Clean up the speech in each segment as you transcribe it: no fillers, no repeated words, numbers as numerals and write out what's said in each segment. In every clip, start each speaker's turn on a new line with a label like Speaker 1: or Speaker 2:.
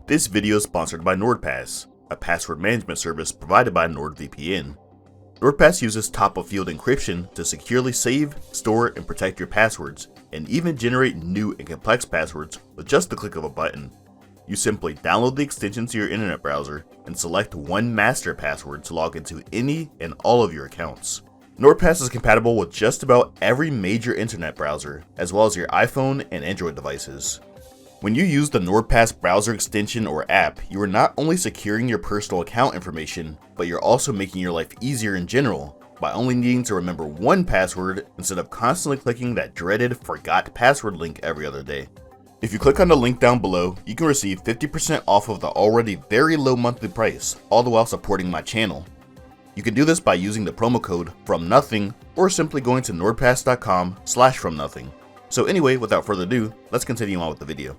Speaker 1: This video is sponsored by NordPass, a password management service provided by NordVPN. NordPass uses top-of-field encryption to securely save, store, and protect your passwords, and even generate new and complex passwords with just the click of a button. You simply download the extension to your internet browser and select one master password to log into any and all of your accounts. NordPass is compatible with just about every major internet browser, as well as your iPhone and Android devices. When you use the NordPass browser extension or app, you are not only securing your personal account information, but you're also making your life easier in general by only needing to remember one password instead of constantly clicking that dreaded forgot password link every other day. If you click on the link down below, you can receive 50% off of the already very low monthly price, all the while supporting my channel. You can do this by using the promo code FROMNOTHING or simply going to nordpass.com/FromNothing. So anyway, without further ado, let's continue on with the video.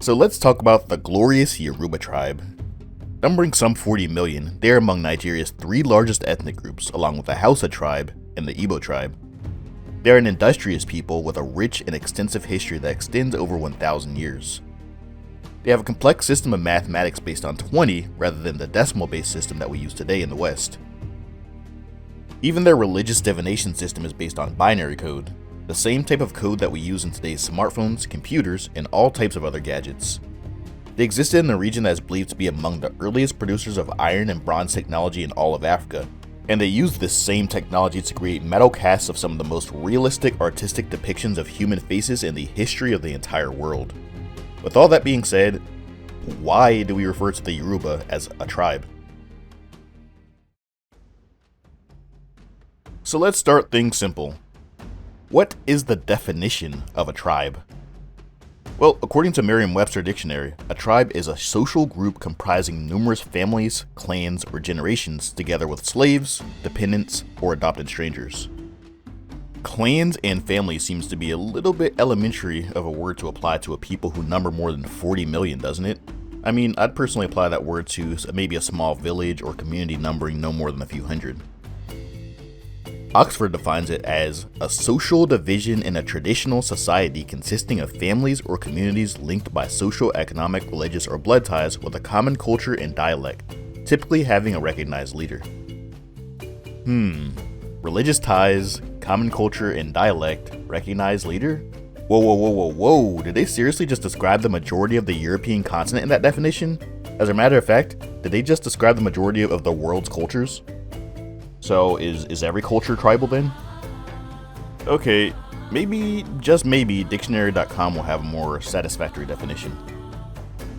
Speaker 1: So let's talk about the glorious Yoruba Tribe. Numbering some 40 million, they are among Nigeria's three largest ethnic groups, along with the Hausa tribe and the Igbo tribe. They are an industrious people with a rich and extensive history that extends over 1,000 years. They have a complex system of mathematics based on 20 rather than the decimal-based system that we use today in the West. Even their religious divination system is based on binary code, the same type of code that we use in today's smartphones, computers, and all types of other gadgets. They existed in a region that is believed to be among the earliest producers of iron and bronze technology in all of Africa, and they used this same technology to create metal casts of some of the most realistic artistic depictions of human faces in the history of the entire world. With all that being said, why do we refer to the Yoruba as a tribe? So let's start things simple. What is the definition of a tribe? Well, according to Merriam-Webster Dictionary, a tribe is a social group comprising numerous families, clans, or generations together with slaves, dependents, or adopted strangers. Clans and families seems to be a little bit elementary of a word to apply to a people who number more than 40 million, doesn't it? I mean, I'd personally apply that word to maybe a small village or community numbering no more than a few hundred. Oxford defines it as a social division in a traditional society consisting of families or communities linked by social, economic, religious, or blood ties with a common culture and dialect, typically having a recognized leader. Religious ties, common culture, and dialect, recognized leader? Whoa, did they seriously just describe the majority of the European continent in that definition? As a matter of fact, did they just describe the majority of the world's cultures? So is every culture tribal then? Okay, maybe, just maybe, dictionary.com will have a more satisfactory definition.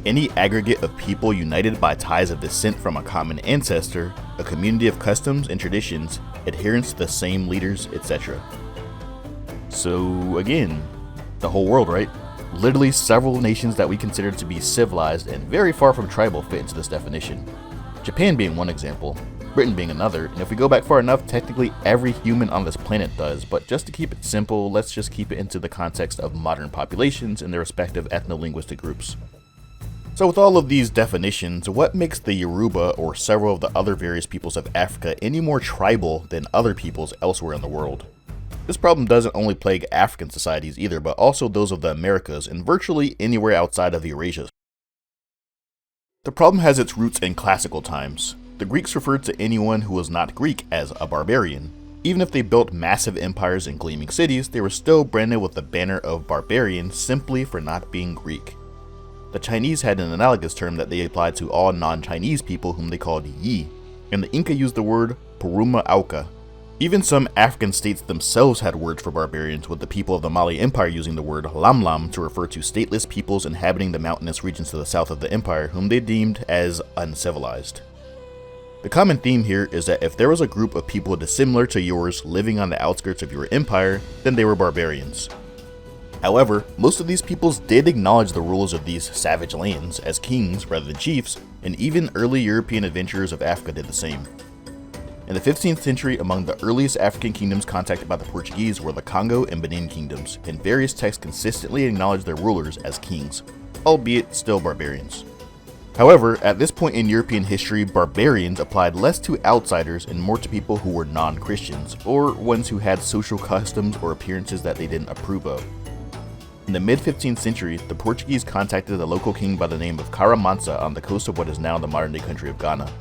Speaker 1: Any aggregate of people united by ties of descent from a common ancestor, a community of customs and traditions, adherence to the same leaders, etc. So again, the whole world, right? Literally several nations that we consider to be civilized and very far from tribal fit into this definition. Japan being one example, Britain being another, and if we go back far enough, technically every human on this planet does, but just to keep it simple, let's just keep it into the context of modern populations and their respective ethno-linguistic groups. So with all of these definitions, what makes the Yoruba or several of the other various peoples of Africa any more tribal than other peoples elsewhere in the world? This problem doesn't only plague African societies either, but also those of the Americas and virtually anywhere outside of Eurasia. The problem has its roots in classical times. The Greeks referred to anyone who was not Greek as a barbarian. Even if they built massive empires and gleaming cities, they were still branded with the banner of barbarian simply for not being Greek. The Chinese had an analogous term that they applied to all non-Chinese people whom they called Yi, and the Inca used the word Puruma Auca. Even some African states themselves had words for barbarians, with the people of the Mali Empire using the word Lamlam to refer to stateless peoples inhabiting the mountainous regions to the south of the empire whom they deemed as uncivilized. The common theme here is that if there was a group of people dissimilar to yours living on the outskirts of your empire, then they were barbarians. However, most of these peoples did acknowledge the rulers of these savage lands as kings rather than chiefs, and even early European adventurers of Africa did the same. In the 15th century, among the earliest African kingdoms contacted by the Portuguese were the Congo and Benin kingdoms, and various texts consistently acknowledged their rulers as kings, albeit still barbarians. However, at this point in European history, barbarians applied less to outsiders and more to people who were non-Christians, or ones who had social customs or appearances that they didn't approve of. In the mid-15th century, the Portuguese contacted a local king by the name of Caramansa on the coast of what is now the modern-day country of Ghana.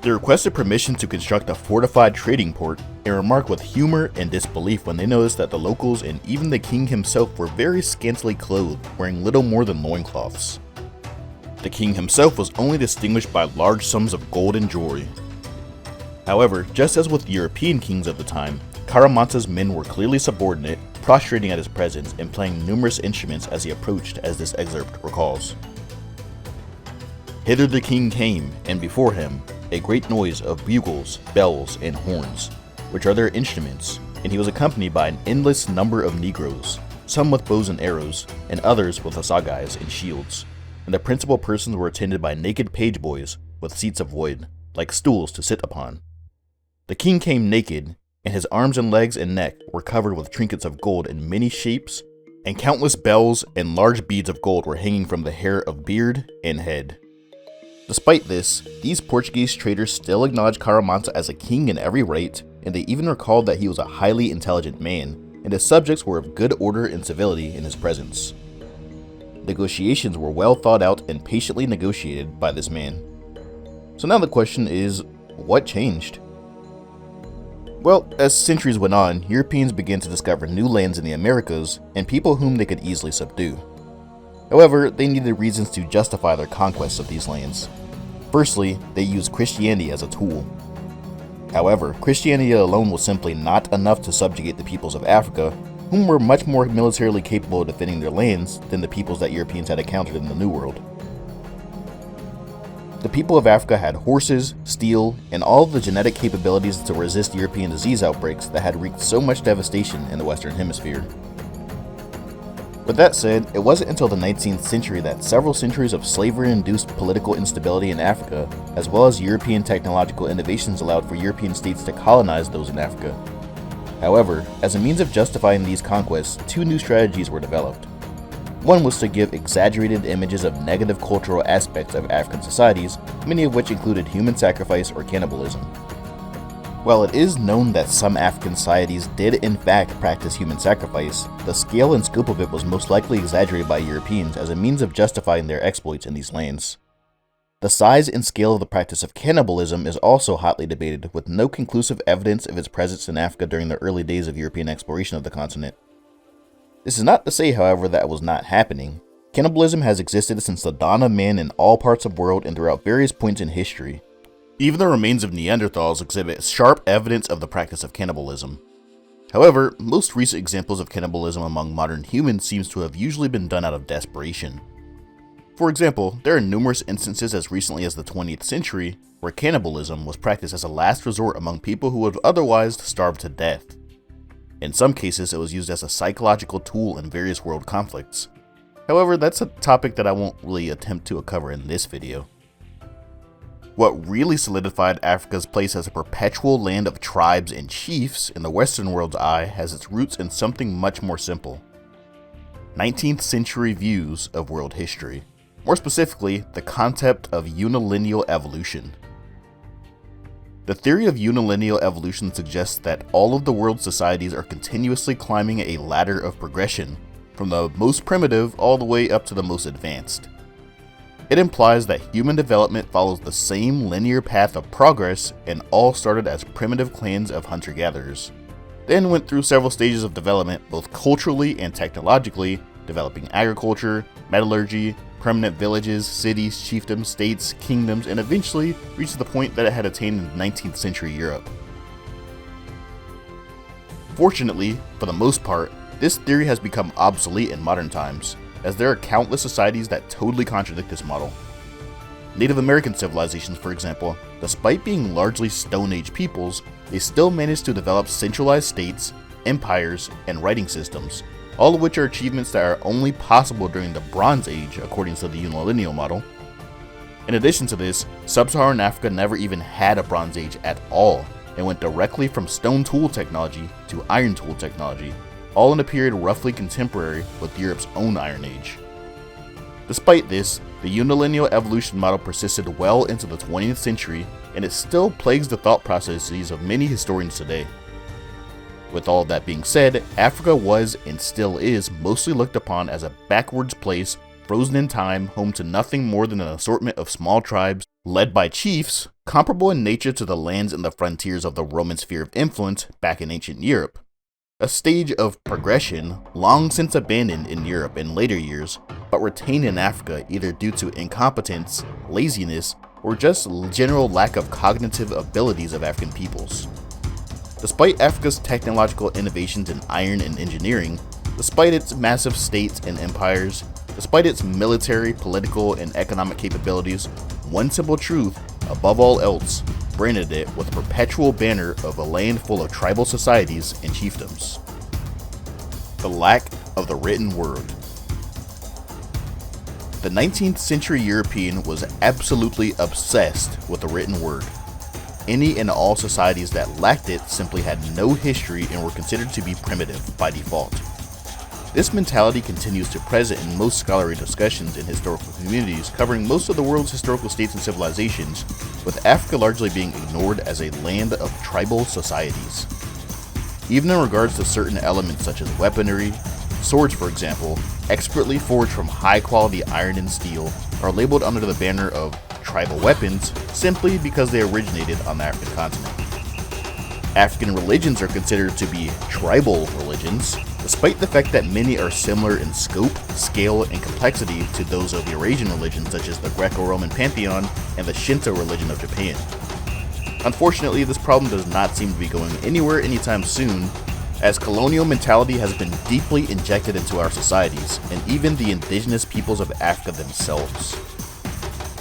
Speaker 1: They requested permission to construct a fortified trading port and remarked with humor and disbelief when they noticed that the locals and even the king himself were very scantily clothed, wearing little more than loincloths. The king himself was only distinguished by large sums of gold and jewelry. However, just as with European kings of the time, Caramansa's men were clearly subordinate, prostrating at his presence and playing numerous instruments as he approached, as this excerpt recalls. Hither the king came, and before him a great noise of bugles, bells, and horns, which are their instruments, and he was accompanied by an endless number of negroes, some with bows and arrows, and others with assagais and shields, and the principal persons were attended by naked page boys with seats of wood, like stools to sit upon. The king came naked, and his arms and legs and neck were covered with trinkets of gold in many shapes, and countless bells and large beads of gold were hanging from the hair of beard and head. Despite this, these Portuguese traders still acknowledged Caramansa as a king in every right, and they even recalled that he was a highly intelligent man, and his subjects were of good order and civility in his presence. Negotiations were well thought out and patiently negotiated by this man. So now the question is, what changed? Well, as centuries went on, Europeans began to discover new lands in the Americas and people whom they could easily subdue. However, they needed reasons to justify their conquests of these lands. Firstly, they used Christianity as a tool. However, Christianity alone was simply not enough to subjugate the peoples of Africa, whom were much more militarily capable of defending their lands than the peoples that Europeans had encountered in the New World. The people of Africa had horses, steel, and all of the genetic capabilities to resist European disease outbreaks that had wreaked so much devastation in the Western Hemisphere. With that said, it wasn't until the 19th century that several centuries of slavery-induced political instability in Africa, as well as European technological innovations, allowed for European states to colonize those in Africa. However, as a means of justifying these conquests, two new strategies were developed. One was to give exaggerated images of negative cultural aspects of African societies, many of which included human sacrifice or cannibalism. While it is known that some African societies did in fact practice human sacrifice, the scale and scope of it was most likely exaggerated by Europeans as a means of justifying their exploits in these lands. The size and scale of the practice of cannibalism is also hotly debated, with no conclusive evidence of its presence in Africa during the early days of European exploration of the continent. This is not to say, however, that it was not happening. Cannibalism has existed since the dawn of man in all parts of the world and throughout various points in history. Even the remains of Neanderthals exhibit sharp evidence of the practice of cannibalism. However, most recent examples of cannibalism among modern humans seems to have usually been done out of desperation. For example, there are numerous instances as recently as the 20th century where cannibalism was practiced as a last resort among people who would have otherwise starved to death. In some cases, it was used as a psychological tool in various world conflicts. However, that's a topic that I won't really attempt to cover in this video. What really solidified Africa's place as a perpetual land of tribes and chiefs in the Western world's eye has its roots in something much more simple: 19th century views of world history. More specifically, the concept of unilineal evolution. The theory of unilineal evolution suggests that all of the world's societies are continuously climbing a ladder of progression, from the most primitive all the way up to the most advanced. It implies that human development follows the same linear path of progress and all started as primitive clans of hunter-gatherers, then went through several stages of development both culturally and technologically, developing agriculture, metallurgy, permanent villages, cities, chiefdoms, states, kingdoms, and eventually reached the point that it had attained in 19th century Europe. Fortunately, for the most part, this theory has become obsolete in modern times, as there are countless societies that totally contradict this model. Native American civilizations, for example, despite being largely Stone Age peoples, they still managed to develop centralized states, empires, and writing systems, all of which are achievements that are only possible during the Bronze Age according to the unilineal model. In addition to this, Sub-Saharan Africa never even had a Bronze Age at all, and went directly from stone tool technology to iron tool technology, all in a period roughly contemporary with Europe's own Iron Age. Despite this, The unilineal evolution model persisted well into the 20th century, and it still plagues the thought processes of many historians today. With all that being said, Africa was and still is mostly looked upon as a backwards place, frozen in time, home to nothing more than an assortment of small tribes led by chiefs, comparable in nature to the lands and the frontiers of the Roman sphere of influence back in ancient Europe. A stage of progression long since abandoned in Europe in later years, but retained in Africa either due to incompetence, laziness, or just general lack of cognitive abilities of African peoples. Despite Africa's technological innovations in iron and engineering, despite its massive states and empires, despite its military, political, and economic capabilities, one simple truth, above all else, branded it with a perpetual banner of a land full of tribal societies and chiefdoms. The lack of the written word. The 19th century European was absolutely obsessed with the written word. Any and all societies that lacked it simply had no history and were considered to be primitive by default. This mentality continues to present in most scholarly discussions in historical communities covering most of the world's historical states and civilizations, with Africa largely being ignored as a land of tribal societies. Even in regards to certain elements such as weaponry, swords for example, expertly forged from high-quality iron and steel, are labeled under the banner of tribal weapons simply because they originated on the African continent. African religions are considered to be tribal religions, despite the fact that many are similar in scope, scale, and complexity to those of Eurasian religions such as the Greco-Roman pantheon and the Shinto religion of Japan. Unfortunately, this problem does not seem to be going anywhere anytime soon, as colonial mentality has been deeply injected into our societies, and even the indigenous peoples of Africa themselves.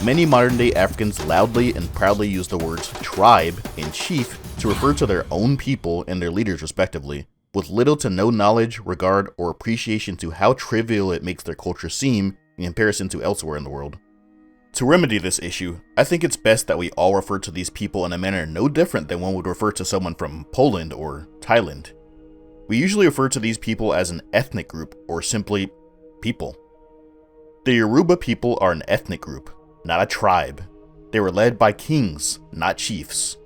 Speaker 1: Many modern-day Africans loudly and proudly use the words tribe and chief to refer to their own people and their leaders respectively, with little to no knowledge, regard, or appreciation to how trivial it makes their culture seem in comparison to elsewhere in the world. To remedy this issue, I think it's best that we all refer to these people in a manner no different than one would refer to someone from Poland or Thailand. We usually refer to these people as an ethnic group or simply people. The Yoruba people are an ethnic group, not a tribe. They were led by kings, not chiefs.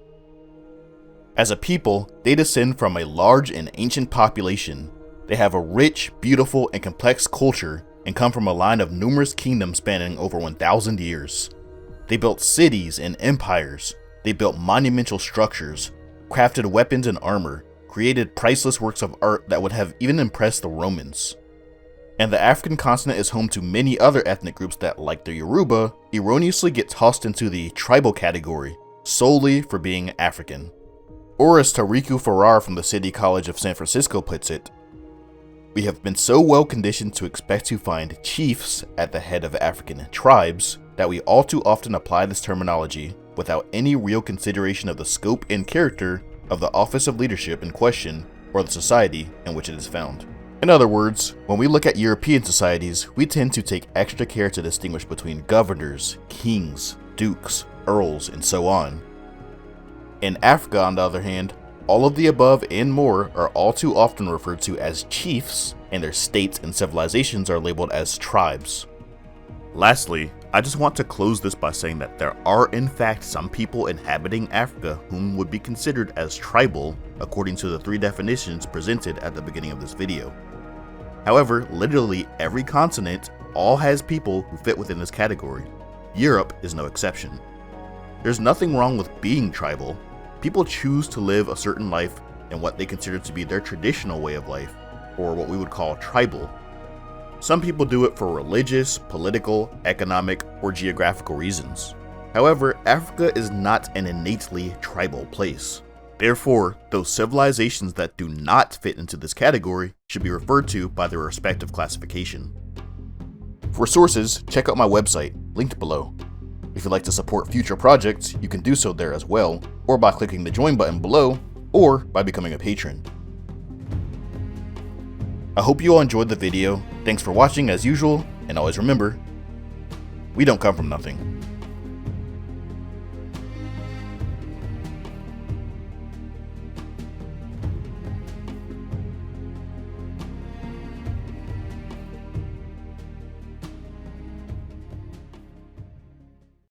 Speaker 1: As a people, they descend from a large and ancient population. They have a rich, beautiful, and complex culture and come from a line of numerous kingdoms spanning over 1,000 years. They built cities and empires. They built monumental structures, crafted weapons and armor, created priceless works of art that would have even impressed the Romans. And the African continent is home to many other ethnic groups that, like the Yoruba, erroneously get tossed into the tribal category, solely for being African. Or as Tariku Farrar from the City College of San Francisco puts it, we have been so well conditioned to expect to find chiefs at the head of African tribes that we all too often apply this terminology without any real consideration of the scope and character of the office of leadership in question or the society in which it is found. In other words, when we look at European societies, we tend to take extra care to distinguish between governors, kings, dukes, earls, and so on. In Africa, on the other hand, all of the above and more are all too often referred to as chiefs, and their states and civilizations are labeled as tribes. Lastly, I just want to close this by saying that there are in fact some people inhabiting Africa whom would be considered as tribal according to the 3 definitions presented at the beginning of this video. However, literally every continent all has people who fit within this category. Europe is no exception. There's nothing wrong with being tribal. People choose to live a certain life in what they consider to be their traditional way of life, or what we would call tribal. Some people do it for religious, political, economic, or geographical reasons. However, Africa is not an innately tribal place. Therefore, those civilizations that do not fit into this category should be referred to by their respective classification. For sources, check out my website, linked below. If you'd like to support future projects, you can do so there as well, or by clicking the join button below, or by becoming a patron. I hope you all enjoyed the video. Thanks for watching as usual, and always remember, we don't come from nothing.